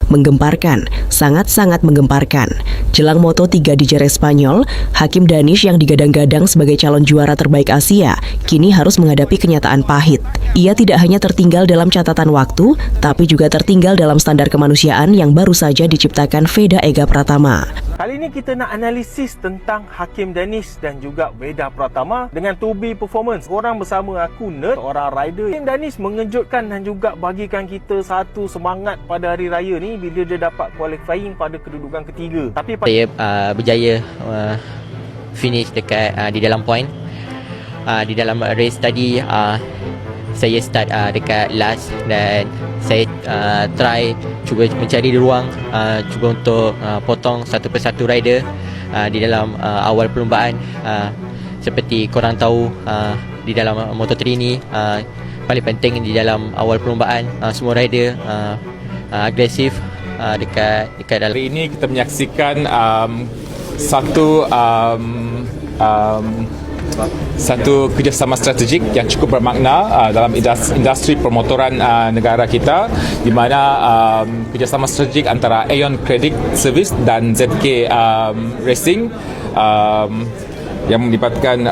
Menggemparkan, sangat-sangat menggemparkan. Jelang Moto3 di Jerez Spanyol, Hakim Danish yang digadang-gadang sebagai calon juara terbaik Asia, kini harus menghadapi kenyataan pahit. Ia tidak hanya tertinggal dalam catatan waktu, tapi juga tertinggal dalam standar kemanusiaan yang baru saja diciptakan Veda Ega Pratama. Kali ini kita nak analisis tentang Hakim Danish dan juga Veda Pratama dengan 2B Performance. Orang bersama aku, Nerd, orang rider. Hakim Danish mengejutkan dan juga bagikan kita satu semangat pada hari raya ni bila dia dapat qualifying pada kedudukan ketiga. Tapi saya berjaya finish dekat di dalam point. Di dalam race tadi saya start dekat last dan saya try cuba mencari ruang cuba untuk potong satu persatu rider di dalam awal perlombaan. Seperti korang tahu di dalam Moto3 ni paling penting di dalam awal perlombaan semua rider agresif dekat dalam. Hari ini kita menyaksikan satu kerjasama strategik yang cukup bermakna dalam industri permotoran negara kita, di mana kerjasama strategik antara Aeon Credit Service dan ZK Racing yang melibatkan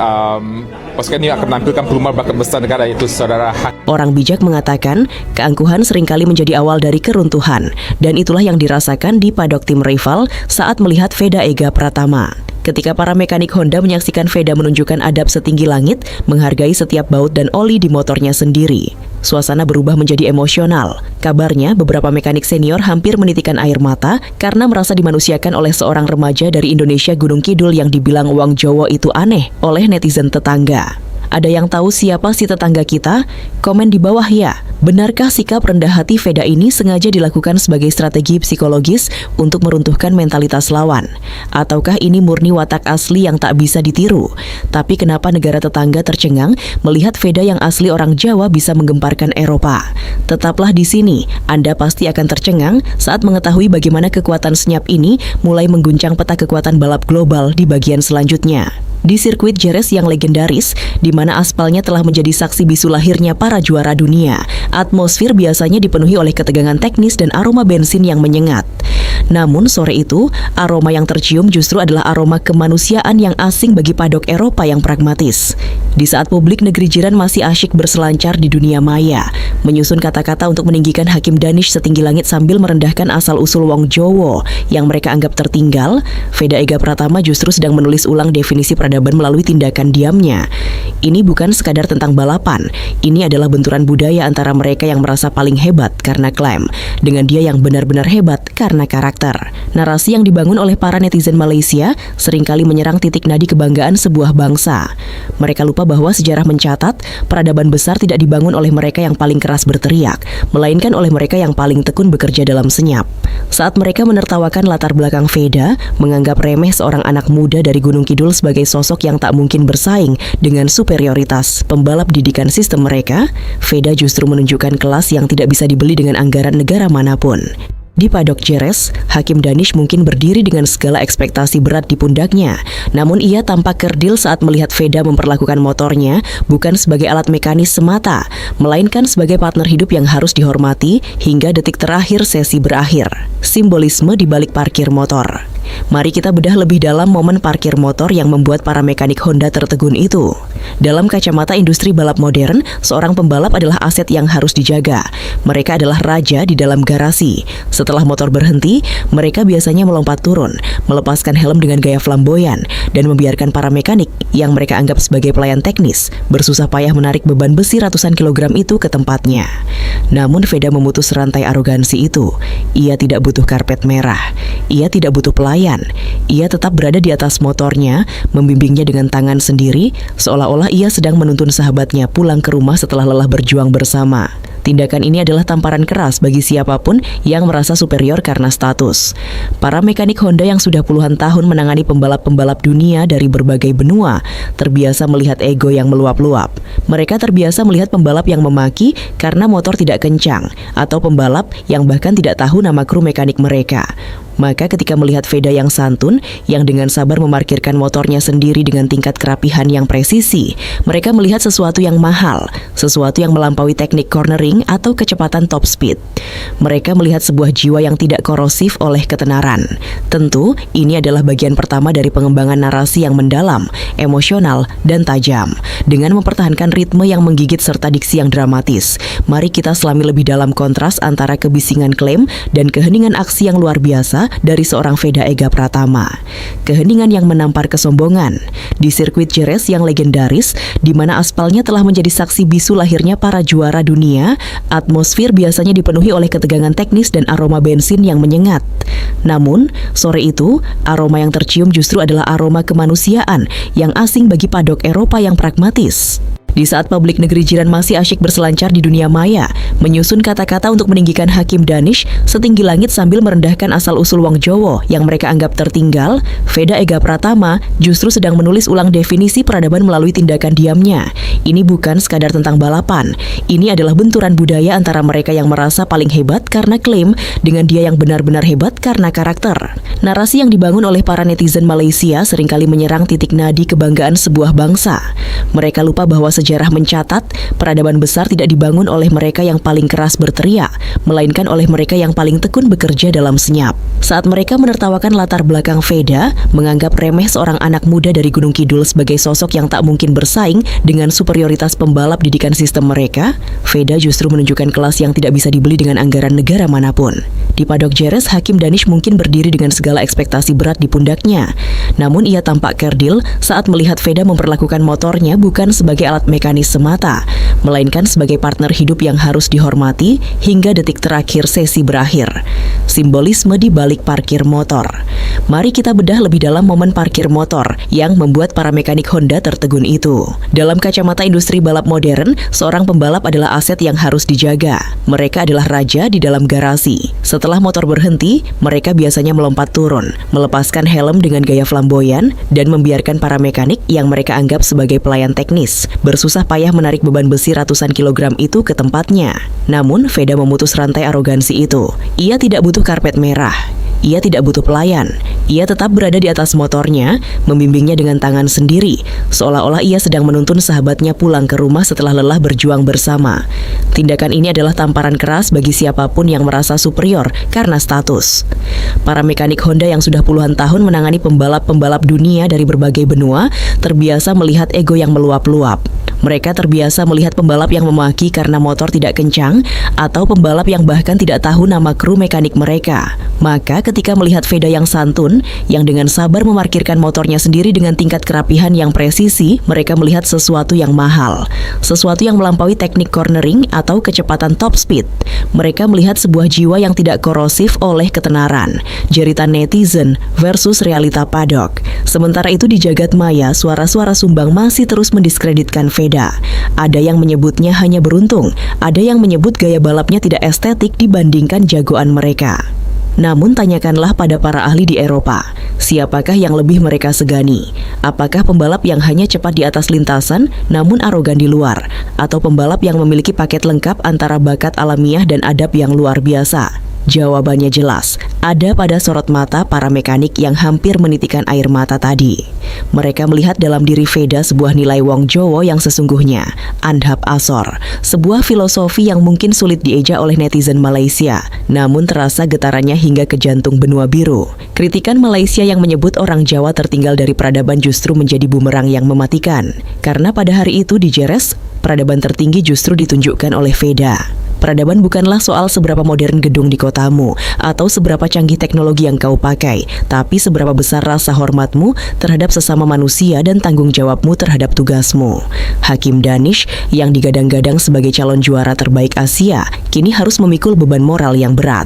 pasukan ini akan menampilkan pelumar bakat besar negara, iaitu saudara Hakim. Orang bijak mengatakan keangkuhan seringkali menjadi awal dari keruntuhan, dan itulah yang dirasakan di padok tim rival saat melihat Veda Ega Pratama. Ketika para mekanik Honda menyaksikan Veda menunjukkan adab setinggi langit, menghargai setiap baut dan oli di motornya sendiri. Suasana berubah menjadi emosional. Kabarnya, beberapa mekanik senior hampir menitikan air mata karena merasa dimanusiakan oleh seorang remaja dari Indonesia Gunung Kidul yang dibilang wong Jawa itu aneh oleh netizen tetangga. Ada yang tahu siapa si tetangga kita? Komen di bawah ya. Benarkah sikap rendah hati Veda ini sengaja dilakukan sebagai strategi psikologis untuk meruntuhkan mentalitas lawan? Ataukah ini murni watak asli yang tak bisa ditiru? Tapi kenapa negara tetangga tercengang melihat Veda yang asli orang Jawa bisa menggemparkan Eropa? Tetaplah di sini, Anda pasti akan tercengang saat mengetahui bagaimana kekuatan senyap ini mulai mengguncang peta kekuatan balap global di bagian selanjutnya. Di sirkuit Jerez yang legendaris, di mana aspalnya telah menjadi saksi bisu lahirnya para juara dunia, atmosfer biasanya dipenuhi oleh ketegangan teknis dan aroma bensin yang menyengat. Namun sore itu, aroma yang tercium justru adalah aroma kemanusiaan yang asing bagi padok Eropa yang pragmatis. Di saat publik negeri jiran masih asyik berselancar di dunia maya, menyusun kata-kata untuk meninggikan Hakim Danish setinggi langit sambil merendahkan asal-usul wong Jowo yang mereka anggap tertinggal, Veda Ega Pratama justru sedang menulis ulang definisi peradaban melalui tindakan diamnya. Ini bukan sekadar tentang balapan, ini adalah benturan budaya antara mereka yang merasa paling hebat karena klaim, dengan dia yang benar-benar hebat karena karakter. Narasi yang dibangun oleh para netizen Malaysia seringkali menyerang titik nadi kebanggaan sebuah bangsa. Mereka lupa bahwa sejarah mencatat peradaban besar tidak dibangun oleh mereka yang paling keras berteriak, melainkan oleh mereka yang paling tekun bekerja dalam senyap. Saat mereka menertawakan latar belakang Veda, menganggap remeh seorang anak muda dari Gunung Kidul sebagai sosok yang tak mungkin bersaing dengan superioritas pembalap didikan sistem mereka, Veda justru menunjukkan kelas yang tidak bisa dibeli dengan anggaran negara manapun. Di padok Jerez, Hakim Danish mungkin berdiri dengan segala ekspektasi berat di pundaknya. Namun ia tampak kerdil saat melihat Veda memperlakukan motornya bukan sebagai alat mekanis semata, melainkan sebagai partner hidup yang harus dihormati hingga detik terakhir sesi berakhir. Simbolisme di balik parkir motor. Mari kita bedah lebih dalam momen parkir motor yang membuat para mekanik Honda tertegun itu. Dalam kacamata industri balap modern, seorang pembalap adalah aset yang harus dijaga. Mereka adalah raja di dalam garasi. Setelah motor berhenti, mereka biasanya melompat turun, melepaskan helm dengan gaya flamboyan, dan membiarkan para mekanik yang mereka anggap sebagai pelayan teknis bersusah payah menarik beban besi ratusan kilogram itu ke tempatnya. Namun Veda memutus rantai arogansi itu. Ia tidak butuh karpet merah. Ia tidak butuh pelayan. Ia tetap berada di atas motornya, membimbingnya dengan tangan sendiri, seolah-olah ia sedang menuntun sahabatnya pulang ke rumah setelah lelah berjuang bersama. Tindakan ini adalah tamparan keras bagi siapapun yang merasa superior karena status. Para mekanik Honda yang sudah puluhan tahun menangani pembalap-pembalap dunia dari berbagai benua terbiasa melihat ego yang meluap-luap. Mereka terbiasa melihat pembalap yang memaki karena motor tidak kencang, atau pembalap yang bahkan tidak tahu nama kru mekanik mereka. Maka ketika melihat Veda yang santun, yang dengan sabar memarkirkan motornya sendiri dengan tingkat kerapihan yang presisi, mereka melihat sesuatu yang mahal, sesuatu yang melampaui teknik cornering atau kecepatan top speed. Mereka melihat sebuah jiwa yang tidak korosif oleh ketenaran. Tentu, ini adalah bagian pertama dari pengembangan narasi yang mendalam, emosional, dan tajam. Dengan mempertahankan ritme yang menggigit serta diksi yang dramatis, mari kita selami lebih dalam kontras antara kebisingan klaim dan keheningan aksi yang luar biasa dari seorang Veda Ega Pratama. Keheningan yang menampar kesombongan. Di sirkuit Jerez yang legendaris, di mana aspalnya telah menjadi saksi bisu lahirnya para juara dunia, atmosfer biasanya dipenuhi oleh ketegangan teknis dan aroma bensin yang menyengat. Namun, sore itu, aroma yang tercium justru adalah aroma kemanusiaan yang asing bagi padok Eropa yang pragmatis. Di saat publik negeri jiran masih asyik berselancar di dunia maya, menyusun kata-kata untuk meninggikan Hakim Danish setinggi langit sambil merendahkan asal-usul Wong Jowo yang mereka anggap tertinggal, Veda Ega Pratama justru sedang menulis ulang definisi peradaban melalui tindakan diamnya. Ini bukan sekadar tentang balapan, ini adalah benturan budaya antara mereka yang merasa paling hebat karena klaim dengan dia yang benar-benar hebat karena karakter. Narasi yang dibangun oleh para netizen Malaysia seringkali menyerang titik nadi kebanggaan sebuah bangsa. Mereka lupa bahwa sejarah mencatat, peradaban besar tidak dibangun oleh mereka yang paling keras berteriak, melainkan oleh mereka yang paling tekun bekerja dalam senyap. Saat mereka menertawakan latar belakang Veda, menganggap remeh seorang anak muda dari Gunung Kidul sebagai sosok yang tak mungkin bersaing dengan superioritas pembalap didikan sistem mereka, Veda justru menunjukkan kelas yang tidak bisa dibeli dengan anggaran negara manapun. Di padok Jerez, Hakim Danish mungkin berdiri dengan segala ekspektasi berat di pundaknya. Namun ia tampak kerdil saat melihat Veda memperlakukan motornya bukan sebagai alat mekanis semata, melainkan sebagai partner hidup yang harus dihormati hingga detik terakhir sesi berakhir. Simbolisme di balik parkir motor. Mari kita bedah lebih dalam momen parkir motor yang membuat para mekanik Honda tertegun itu. Dalam kacamata industri balap modern, seorang pembalap adalah aset yang harus dijaga. Mereka adalah raja di dalam garasi. Setelah motor berhenti, mereka biasanya melompat turun, melepaskan helm dengan gaya flamboyan, dan membiarkan para mekanik yang mereka anggap sebagai pelayan teknis bersusah payah menarik beban besi ratusan kilogram itu ke tempatnya. Namun, Veda memutus rantai arogansi itu. Ia tidak butuh karpet merah. Ia tidak butuh pelayan. Ia tetap berada di atas motornya, membimbingnya dengan tangan sendiri, seolah-olah ia sedang menuntun sahabatnya pulang ke rumah setelah lelah berjuang bersama. Tindakan ini adalah tamparan keras bagi siapapun yang merasa superior karena status. Para mekanik Honda yang sudah puluhan tahun menangani pembalap-pembalap dunia dari berbagai benua, terbiasa melihat ego yang meluap-luap. Mereka terbiasa melihat pembalap yang memaki karena motor tidak kencang, atau pembalap yang bahkan tidak tahu nama kru mekanik mereka. Maka ketika melihat Veda yang santun, yang dengan sabar memarkirkan motornya sendiri dengan tingkat kerapihan yang presisi, mereka melihat sesuatu yang mahal, sesuatu yang melampaui teknik cornering atau kecepatan top speed. Mereka melihat sebuah jiwa yang tidak korosif oleh ketenaran, jeritan netizen versus realita padok. Sementara itu di jagat maya, suara-suara sumbang masih terus mendiskreditkan Veda. Ada yang menyebutnya hanya beruntung, ada yang menyebut gaya balapnya tidak estetik dibandingkan jagoan mereka. Namun tanyakanlah pada para ahli di Eropa, siapakah yang lebih mereka segani? Apakah pembalap yang hanya cepat di atas lintasan namun arogan di luar? Atau pembalap yang memiliki paket lengkap antara bakat alamiah dan adab yang luar biasa? Jawabannya jelas, ada pada sorot mata para mekanik yang hampir menitikan air mata tadi. Mereka melihat dalam diri Veda sebuah nilai Wong Jowo yang sesungguhnya, Andhap Asor, sebuah filosofi yang mungkin sulit dieja oleh netizen Malaysia, namun terasa getarannya hingga ke jantung benua biru. Kritikan Malaysia yang menyebut orang Jawa tertinggal dari peradaban justru menjadi bumerang yang mematikan, karena pada hari itu di Jerez, peradaban tertinggi justru ditunjukkan oleh Veda. Peradaban bukanlah soal seberapa modern gedung di kotamu atau seberapa canggih teknologi yang kau pakai, tapi seberapa besar rasa hormatmu terhadap sesama manusia dan tanggung jawabmu terhadap tugasmu. Hakim Danish yang digadang-gadang sebagai calon juara terbaik Asia, kini harus memikul beban moral yang berat.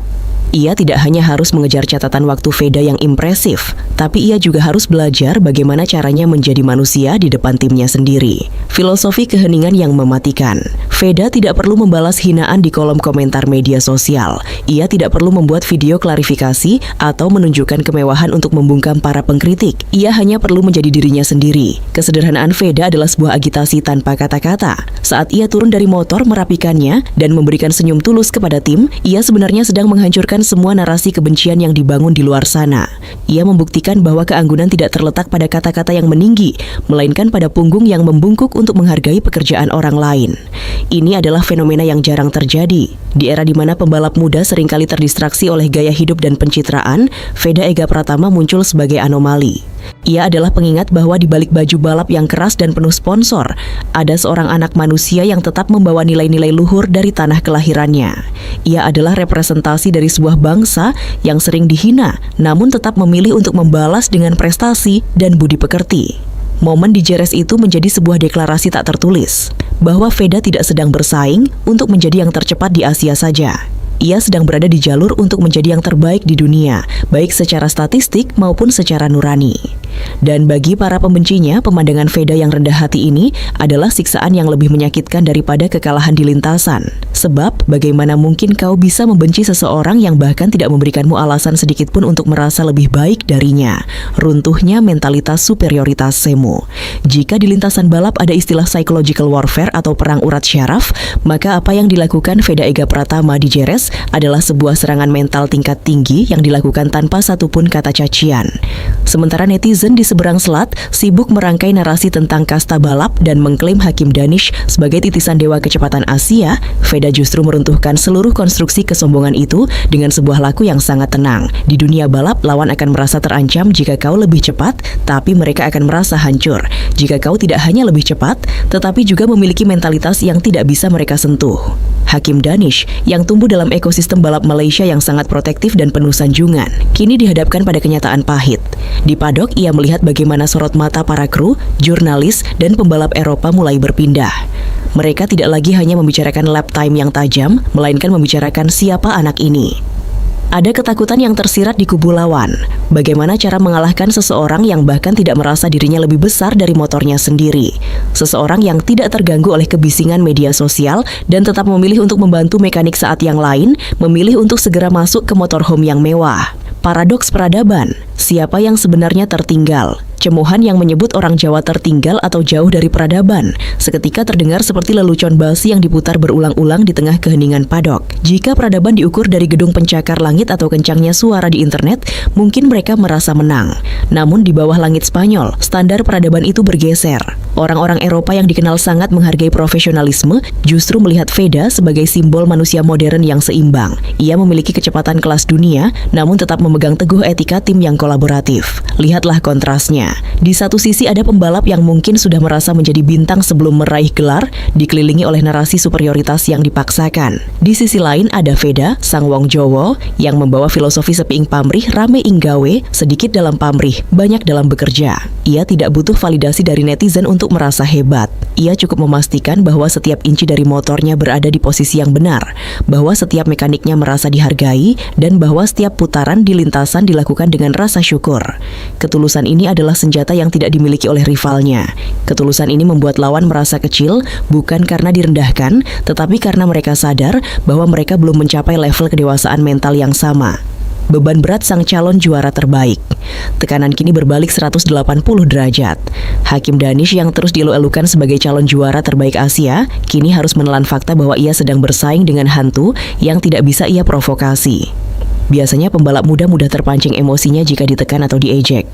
Ia tidak hanya harus mengejar catatan waktu Veda yang impresif, tapi ia juga harus belajar bagaimana caranya menjadi manusia di depan timnya sendiri. Filosofi keheningan yang mematikan. Veda tidak perlu membalas hinaan di kolom komentar media sosial. Ia tidak perlu membuat video klarifikasi atau menunjukkan kemewahan untuk membungkam para pengkritik. Ia hanya perlu menjadi dirinya sendiri. Kesederhanaan Veda adalah sebuah agitasi tanpa kata-kata. Saat ia turun dari motor merapikannya dan memberikan senyum tulus kepada tim, ia sebenarnya sedang menghancurkan mematahkan semua narasi kebencian yang dibangun di luar sana. Ia membuktikan bahwa keanggunan tidak terletak pada kata-kata yang meninggi, melainkan pada punggung yang membungkuk untuk menghargai pekerjaan orang lain. Ini adalah fenomena yang jarang terjadi. Di era di mana pembalap muda seringkali terdistraksi oleh gaya hidup dan pencitraan, Veda Ega Pratama muncul sebagai anomali. Ia adalah pengingat bahwa di balik baju balap yang keras dan penuh sponsor, ada seorang anak manusia yang tetap membawa nilai-nilai luhur dari tanah kelahirannya. Ia adalah representasi dari sebuah bangsa yang sering dihina, namun tetap memilih untuk membalas dengan prestasi dan budi pekerti. Momen di Jerez itu menjadi sebuah deklarasi tak tertulis, bahwa Veda tidak sedang bersaing untuk menjadi yang tercepat di Asia saja. Ia sedang berada di jalur untuk menjadi yang terbaik di dunia, baik secara statistik maupun secara nurani. Dan bagi para pembencinya, pemandangan Veda yang rendah hati ini adalah siksaan yang lebih menyakitkan daripada kekalahan di lintasan. Sebab, bagaimana mungkin kau bisa membenci seseorang yang bahkan tidak memberikanmu alasan sedikit pun untuk merasa lebih baik darinya? Runtuhnya mentalitas superioritas semu. Jika di lintasan balap ada istilah psychological warfare atau perang urat syaraf, maka apa yang dilakukan Veda Ega Pratama di Jerez adalah sebuah serangan mental tingkat tinggi yang dilakukan tanpa satupun kata cacian. Sementara netizen di seberang selat sibuk merangkai narasi tentang kasta balap dan mengklaim Hakim Danish sebagai titisan dewa kecepatan Asia, Veda justru meruntuhkan seluruh konstruksi kesombongan itu dengan sebuah laku yang sangat tenang. Di dunia balap, lawan akan merasa terancam jika kau lebih cepat, tapi mereka akan merasa hancur jika kau tidak hanya lebih cepat, tetapi juga memiliki mentalitas yang tidak bisa mereka sentuh. Hakim Danish yang tumbuh dalam ekosistem balap Malaysia yang sangat protektif dan penuh sanjungan, kini dihadapkan pada kenyataan pahit. Di padok, ia melihat bagaimana sorot mata para kru, jurnalis, dan pembalap Eropa mulai berpindah. Mereka tidak lagi hanya membicarakan lap time yang tajam, melainkan membicarakan siapa anak ini. Ada ketakutan yang tersirat di kubu lawan. Bagaimana cara mengalahkan seseorang yang bahkan tidak merasa dirinya lebih besar dari motornya sendiri. Seseorang yang tidak terganggu oleh kebisingan media sosial dan tetap memilih untuk membantu mekanik saat yang lain memilih untuk segera masuk ke motorhome yang mewah. Paradoks peradaban. Siapa yang sebenarnya tertinggal? Cemohan yang menyebut orang Jawa tertinggal atau jauh dari peradaban seketika terdengar seperti lelucon basi yang diputar berulang-ulang di tengah keheningan padok. Jika peradaban diukur dari gedung pencakar langit atau kencangnya suara di internet, mungkin mereka merasa menang. Namun di bawah langit Spanyol, standar peradaban itu bergeser. Orang-orang Eropa yang dikenal sangat menghargai profesionalisme justru melihat Veda sebagai simbol manusia modern yang seimbang. Ia memiliki kecepatan kelas dunia, namun tetap memegang teguh etika tim yang kolaboratif. Lihatlah kontrasnya. Di satu sisi ada pembalap yang mungkin sudah merasa menjadi bintang sebelum meraih gelar, dikelilingi oleh narasi superioritas yang dipaksakan. Di sisi lain ada Veda, sang wong Jowo, yang membawa filosofi sepi ing pamrih, rame ing gawe, sedikit dalam pamrih, banyak dalam bekerja. Ia tidak butuh validasi dari netizen untuk merasa hebat. Ia cukup memastikan bahwa setiap inci dari motornya berada di posisi yang benar, bahwa setiap mekaniknya merasa dihargai, dan bahwa setiap putaran di lintasan dilakukan dengan rasa syukur. Ketulusan ini adalah senjata yang tidak dimiliki oleh rivalnya. Ketulusan ini membuat lawan merasa kecil, bukan karena direndahkan, tetapi karena mereka sadar bahwa mereka belum mencapai level kedewasaan mental yang sama. Beban berat sang calon juara terbaik. Tekanan kini berbalik 180 derajat. Hakim Danish yang terus dielu-elukan sebagai calon juara terbaik Asia, kini harus menelan fakta bahwa ia sedang bersaing dengan hantu yang tidak bisa ia provokasi. Biasanya pembalap muda mudah terpancing emosinya jika ditekan atau diejek.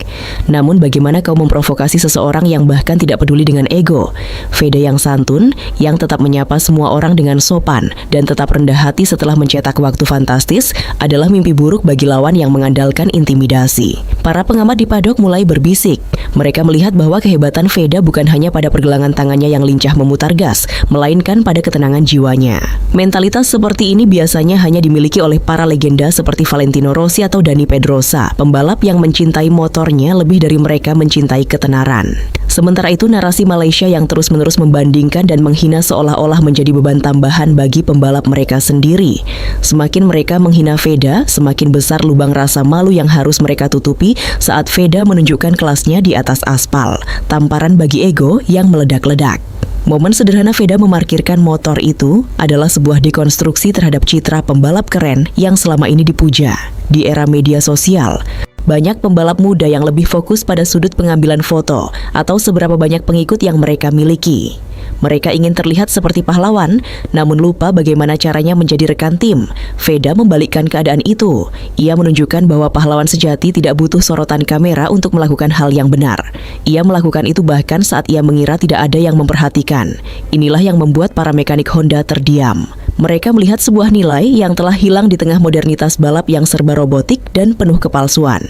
Namun bagaimana kau memprovokasi seseorang yang bahkan tidak peduli dengan ego? Veda yang santun, yang tetap menyapa semua orang dengan sopan dan tetap rendah hati setelah mencetak waktu fantastis adalah mimpi buruk bagi lawan yang mengandalkan intimidasi. Para pengamat di padok mulai berbisik. Mereka melihat bahwa kehebatan Veda bukan hanya pada pergelangan tangannya yang lincah memutar gas, melainkan pada ketenangan jiwanya. Mentalitas seperti ini biasanya hanya dimiliki oleh para legenda seperti Valentino Rossi atau Dani Pedrosa, pembalap yang mencintai motornya lebih dari mereka mencintai ketenaran. Sementara itu, narasi Malaysia yang terus-menerus membandingkan dan menghina seolah-olah menjadi beban tambahan bagi pembalap mereka sendiri. Semakin mereka menghina Veda, semakin besar lubang rasa malu yang harus mereka tutupi saat Veda menunjukkan kelasnya di atas aspal, tamparan bagi ego yang meledak-ledak. Momen sederhana Veda memarkirkan motor itu adalah sebuah dekonstruksi terhadap citra pembalap keren yang selama ini dipuja. Di era media sosial, banyak pembalap muda yang lebih fokus pada sudut pengambilan foto atau seberapa banyak pengikut yang mereka miliki. Mereka ingin terlihat seperti pahlawan, namun lupa bagaimana caranya menjadi rekan tim. Veda membalikkan keadaan itu. Ia menunjukkan bahwa pahlawan sejati tidak butuh sorotan kamera untuk melakukan hal yang benar. Ia melakukan itu bahkan saat ia mengira tidak ada yang memperhatikan. Inilah yang membuat para mekanik Honda terdiam. Mereka melihat sebuah nilai yang telah hilang di tengah modernitas balap yang serba robotik dan penuh kepalsuan.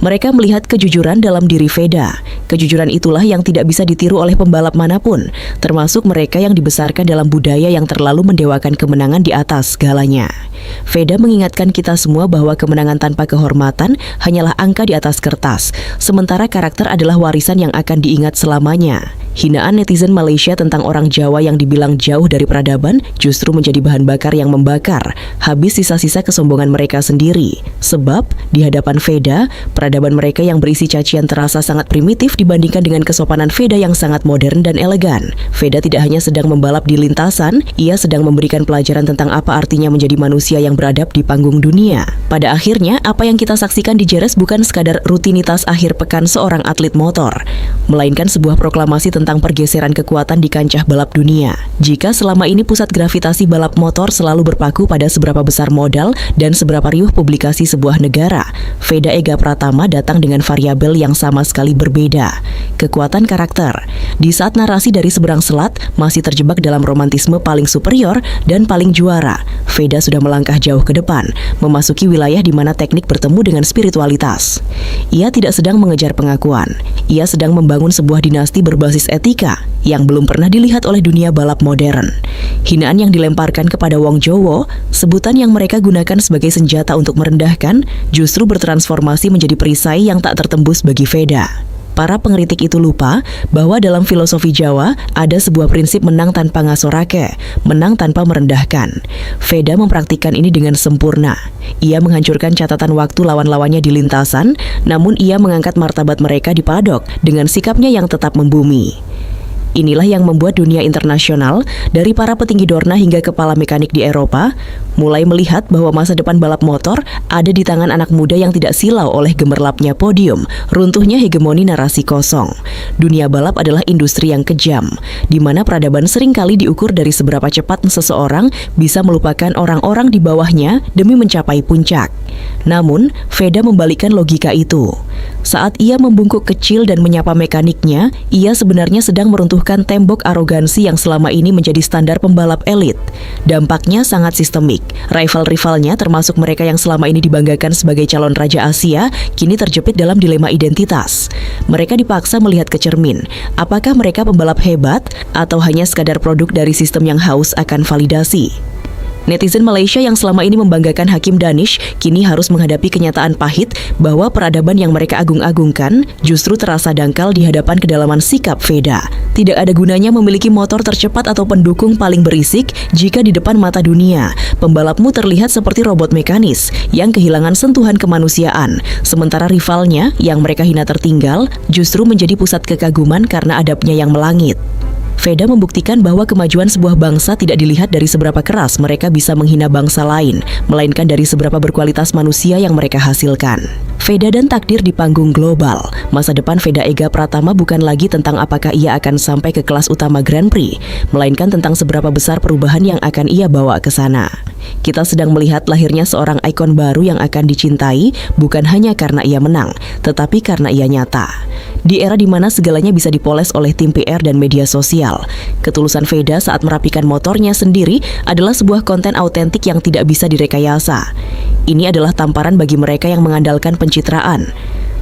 Mereka melihat kejujuran dalam diri Veda. Kejujuran itulah yang tidak bisa ditiru oleh pembalap manapun, termasuk mereka yang dibesarkan dalam budaya yang terlalu mendewakan kemenangan di atas segalanya. Veda mengingatkan kita semua bahwa kemenangan tanpa kehormatan hanyalah angka di atas kertas, sementara karakter adalah warisan yang akan diingat selamanya. Hinaan netizen Malaysia tentang orang Jawa yang dibilang jauh dari peradaban justru menjadi bahan bakar yang membakar, habis sisa-sisa kesombongan mereka sendiri. Sebab, di hadapan Veda, peradaban mereka yang berisi cacian terasa sangat primitif dibandingkan dengan kesopanan Veda yang sangat modern dan elegan. Veda tidak hanya sedang membalap di lintasan, ia sedang memberikan pelajaran tentang apa artinya menjadi manusia yang beradab di panggung dunia. Pada akhirnya, apa yang kita saksikan di Jerez bukan sekadar rutinitas akhir pekan seorang atlet motor, melainkan sebuah proklamasi tentang pergeseran kekuatan di kancah balap dunia. Jika selama ini pusat gravitasi balap motor selalu berpaku pada seberapa besar modal dan seberapa riuh publikasi sebuah negara, Veda Ega Pratama datang dengan variabel yang sama sekali berbeda, kekuatan karakter. Di saat narasi dari seberang selat masih terjebak dalam romantisme paling superior dan paling juara, Veda sudah melangkah jauh ke depan, memasuki wilayah di mana teknik bertemu dengan spiritualitas. Ia tidak sedang mengejar pengakuan, ia sedang membangun sebuah dinasti berbasis etika yang belum pernah dilihat oleh dunia balap modern. Hinaan yang dilemparkan kepada Wong Jowo, sebutan yang mereka gunakan sebagai senjata untuk merendahkan, justru bertransformasi menjadi perisai yang tak tertembus bagi Veda. Para pengkritik itu lupa bahwa dalam filosofi Jawa ada sebuah prinsip menang tanpa ngasorake, menang tanpa merendahkan. Veda mempraktikkan ini dengan sempurna. Ia menghancurkan catatan waktu lawan-lawannya di lintasan, namun ia mengangkat martabat mereka di paddock dengan sikapnya yang tetap membumi. Inilah yang membuat dunia internasional, dari para petinggi Dorna hingga kepala mekanik di Eropa, mulai melihat bahwa masa depan balap motor ada di tangan anak muda yang tidak silau oleh gemerlapnya podium, runtuhnya hegemoni narasi kosong. Dunia balap adalah industri yang kejam, di mana peradaban seringkali diukur dari seberapa cepat seseorang bisa melupakan orang-orang di bawahnya demi mencapai puncak. Namun, Veda membalikkan logika itu. Saat ia membungkuk kecil dan menyapa mekaniknya, ia sebenarnya sedang meruntuhkan tembok arogansi yang selama ini menjadi standar pembalap elit. Dampaknya sangat sistemik. Rival-rivalnya, termasuk mereka yang selama ini dibanggakan sebagai calon Raja Asia, kini terjepit dalam dilema identitas. Mereka dipaksa melihat ke cermin. Apakah mereka pembalap hebat atau hanya sekadar produk dari sistem yang haus akan validasi? Netizen Malaysia yang selama ini membanggakan Hakim Danish kini harus menghadapi kenyataan pahit bahwa peradaban yang mereka agung-agungkan justru terasa dangkal di hadapan kedalaman sikap Veda. Tidak ada gunanya memiliki motor tercepat atau pendukung paling berisik jika di depan mata dunia pembalapmu terlihat seperti robot mekanis yang kehilangan sentuhan kemanusiaan, sementara rivalnya yang mereka hina tertinggal justru menjadi pusat kekaguman karena adabnya yang melangit. Veda membuktikan bahwa kemajuan sebuah bangsa tidak dilihat dari seberapa keras mereka bisa menghina bangsa lain, melainkan dari seberapa berkualitas manusia yang mereka hasilkan. Veda dan takdir di panggung global. Masa depan Veda Ega Pratama bukan lagi tentang apakah ia akan sampai ke kelas utama Grand Prix, melainkan tentang seberapa besar perubahan yang akan ia bawa ke sana. Kita sedang melihat lahirnya seorang ikon baru yang akan dicintai bukan hanya karena ia menang, tetapi karena ia nyata. Di era di mana segalanya bisa dipoles oleh tim PR dan media sosial, ketulusan Veda saat merapikan motornya sendiri adalah sebuah konten autentik yang tidak bisa direkayasa. Ini adalah tamparan bagi mereka yang mengandalkan pencitraan.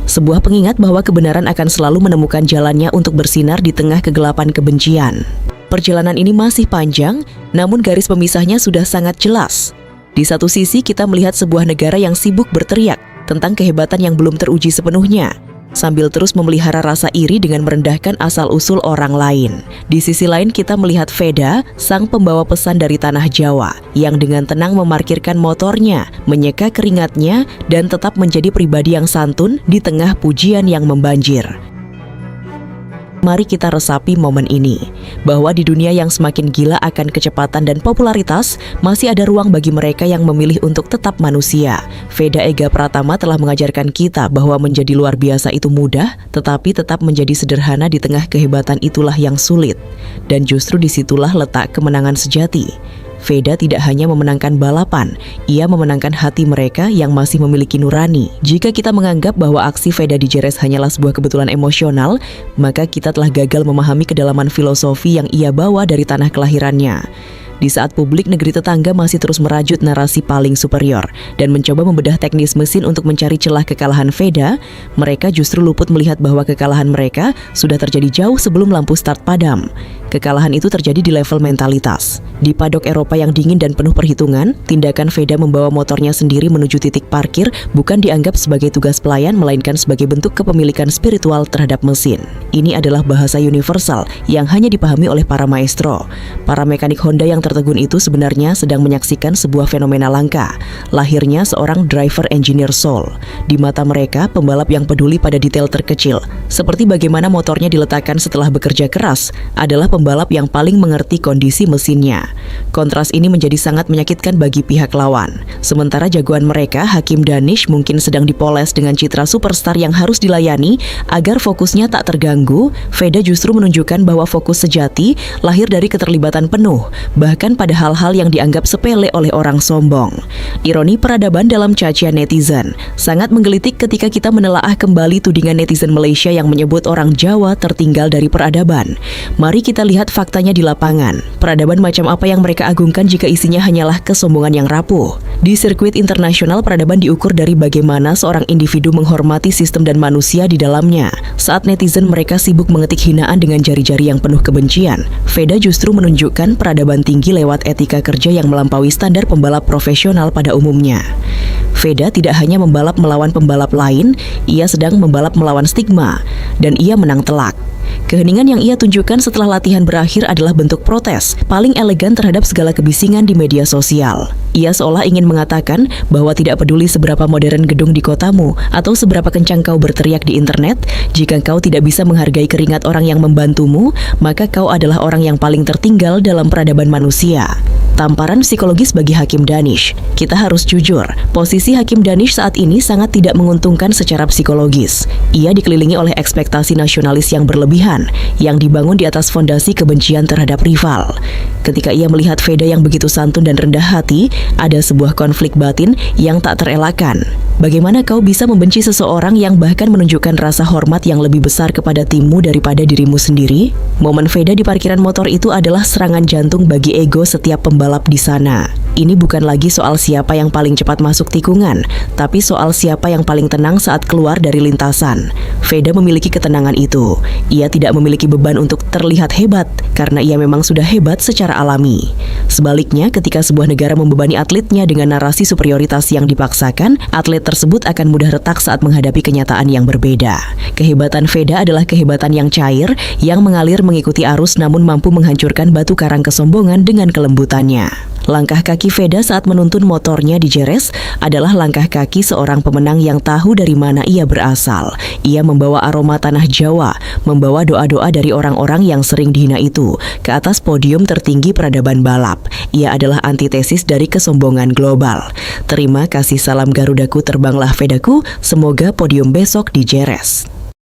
Sebuah pengingat bahwa kebenaran akan selalu menemukan jalannya untuk bersinar di tengah kegelapan kebencian. Perjalanan ini masih panjang, namun garis pemisahnya sudah sangat jelas. Di satu sisi kita melihat sebuah negara yang sibuk berteriak tentang kehebatan yang belum teruji sepenuhnya, sambil terus memelihara rasa iri dengan merendahkan asal-usul orang lain. Di sisi lain kita melihat Veda, sang pembawa pesan dari tanah Jawa, yang dengan tenang memarkirkan motornya, menyeka keringatnya, dan tetap menjadi pribadi yang santun di tengah pujian yang membanjir. Mari kita resapi momen ini, bahwa di dunia yang semakin gila akan kecepatan dan popularitas, masih ada ruang bagi mereka yang memilih untuk tetap manusia. Veda Ega Pratama telah mengajarkan kita bahwa menjadi luar biasa itu mudah, tetapi tetap menjadi sederhana di tengah kehebatan itulah yang sulit. Dan justru disitulah letak kemenangan sejati. Veda tidak hanya memenangkan balapan, ia memenangkan hati mereka yang masih memiliki nurani. Jika kita menganggap bahwa aksi Veda di Jerez hanyalah sebuah kebetulan emosional, maka kita telah gagal memahami kedalaman filosofi yang ia bawa dari tanah kelahirannya. Di saat publik negeri tetangga masih terus merajut narasi paling superior dan mencoba membedah teknis mesin untuk mencari celah kekalahan Veda, mereka justru luput melihat bahwa kekalahan mereka sudah terjadi jauh sebelum lampu start padam. Kekalahan itu terjadi di level mentalitas. Di padok Eropa yang dingin dan penuh perhitungan, tindakan Veda membawa motornya sendiri menuju titik parkir bukan dianggap sebagai tugas pelayan, melainkan sebagai bentuk kepemilikan spiritual terhadap mesin. Ini adalah bahasa universal yang hanya dipahami oleh para maestro. Para mekanik Honda yang tertegun itu sebenarnya sedang menyaksikan sebuah fenomena langka, lahirnya seorang driver engineer soul. Di mata mereka, pembalap yang peduli pada detail terkecil, seperti bagaimana motornya diletakkan setelah bekerja keras, adalah pembalap yang paling mengerti kondisi mesinnya. Kontras ini menjadi sangat menyakitkan bagi pihak lawan. Sementara jagoan mereka, Hakim Danish, mungkin sedang dipoles dengan citra superstar yang harus dilayani agar fokusnya tak terganggu. Veda justru menunjukkan bahwa fokus sejati lahir dari keterlibatan penuh, bahkan pada hal-hal yang dianggap sepele oleh orang sombong. Ironi peradaban dalam cacian netizen sangat menggelitik ketika kita menelaah kembali tudingan netizen Malaysia yang menyebut orang Jawa tertinggal dari peradaban. Mari kita lihat faktanya di lapangan. Peradaban macam apa yang mereka agungkan jika isinya hanyalah kesombongan yang rapuh? Di sirkuit internasional, peradaban diukur dari bagaimana seorang individu menghormati sistem dan manusia di dalamnya. Saat netizen mereka sibuk mengetik hinaan dengan jari-jari yang penuh kebencian, Veda justru menunjukkan peradaban tinggi lewat etika kerja yang melampaui standar pembalap profesional pada umumnya. Veda tidak hanya membalap melawan pembalap lain, ia sedang membalap melawan stigma, dan ia menang telak. Keheningan yang ia tunjukkan setelah latihan berakhir adalah bentuk protes paling elegan terhadap segala kebisingan di media sosial. Ia seolah ingin mengatakan bahwa tidak peduli seberapa modern gedung di kotamu atau seberapa kencang kau berteriak di internet, jika kau tidak bisa menghargai keringat orang yang membantumu, maka kau adalah orang yang paling tertinggal dalam peradaban manusia. Tamparan psikologis bagi Hakim Danish. Kita harus jujur, posisi Hakim Danish saat ini sangat tidak menguntungkan secara psikologis. Ia dikelilingi oleh ekspektasi nasionalis yang berlebihan, yang dibangun di atas fondasi kebencian terhadap rival. Ketika ia melihat Veda yang begitu santun dan rendah hati, ada sebuah konflik batin yang tak terelakkan. Bagaimana kau bisa membenci seseorang yang bahkan menunjukkan rasa hormat yang lebih besar kepada timmu daripada dirimu sendiri? Momen Veda di parkiran motor itu adalah serangan jantung bagi ego setiap pembalap di sana. Ini bukan lagi soal siapa yang paling cepat masuk tikungan, tapi soal siapa yang paling tenang saat keluar dari lintasan. Veda memiliki ketenangan itu. Ia tidak memiliki beban untuk terlihat hebat, karena ia memang sudah hebat secara alami. Sebaliknya, ketika sebuah negara membebani atletnya dengan narasi superioritas yang dipaksakan, atlet tersebut akan mudah retak saat menghadapi kenyataan yang berbeda. Kehebatan Veda adalah kehebatan yang cair, yang mengalir mengikuti arus namun mampu menghancurkan batu karang kesombongan dengan kelembutannya. Langkah kaki Veda saat menuntun motornya di Jerez adalah langkah kaki seorang pemenang yang tahu dari mana ia berasal. Ia membawa aroma tanah Jawa, membawa doa-doa dari orang-orang yang sering dihina itu ke atas podium tertinggi peradaban balap. Ia adalah antitesis dari kesombongan global. Terima kasih, salam Garudaku, terbanglah Vedaku, semoga podium besok di Jerez.